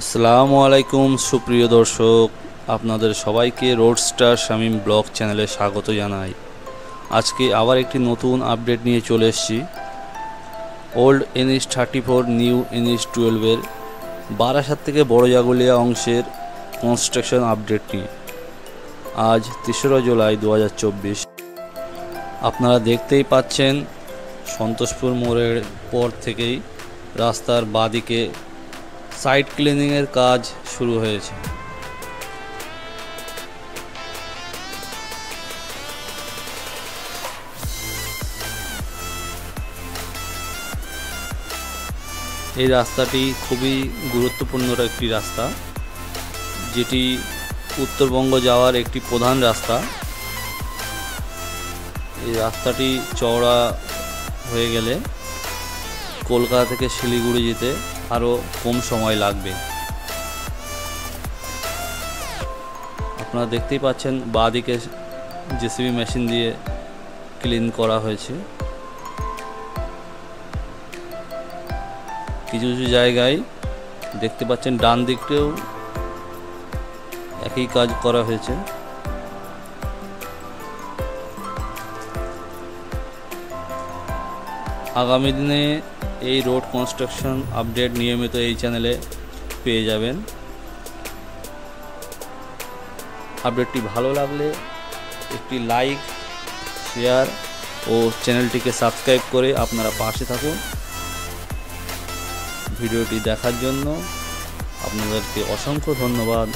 আসসালামু আলাইকুম সুপ্রিয় দর্শক, আপনাদের সবাইকে রোডস্টার শামীম ব্লগ চ্যানেলে স্বাগত জানাই। আজকে আবার একটি নতুন আপডেট নিয়ে চলে এসেছি। ওল্ড NH34 নিউ NH12-এর বারাসাত থেকে বড়জাগুলিয়া অংশের কনস্ট্রাকশন আপডেট নিয়ে। আজ ৩রা জুলাই ২০২৪। আপনারা দেখতেই পাচ্ছেন সন্তোষপুর মোড়ের পর থেকেই রাস্তার বাঁদিকে সাইড ক্লিনিংয়ের কাজ শুরু হয়েছে। এই রাস্তাটি খুবই গুরুত্বপূর্ণ একটি রাস্তা, যেটি উত্তরবঙ্গ যাওয়ার একটি প্রধান রাস্তা। এই রাস্তাটি চওড়া হয়ে গেলে কলকাতা থেকে শিলিগুড়ি যেতে আরও কম সময় লাগবে। আপনারা দেখতেই পাচ্ছেন বাঁদিকে জেসিবি মেশিন দিয়ে ক্লিন করা হয়েছে। কিছু কিছু জায়গায় দেখতে পাচ্ছেন ডান দিকটাও একই কাজ করা হয়েছে। আগামী দিনে এই রোড কনস্ট্রাকশন আপডেট নিয়মিত এই চ্যানেলে পেয়ে যাবেন। আপডেটটি ভালো লাগলে একটি লাইক, শেয়ার ও চ্যানেলটিকে সাবস্ক্রাইব করে আপনারা পাশে থাকুন। ভিডিওটি দেখার জন্য আপনাদেরকে অসংখ্য ধন্যবাদ।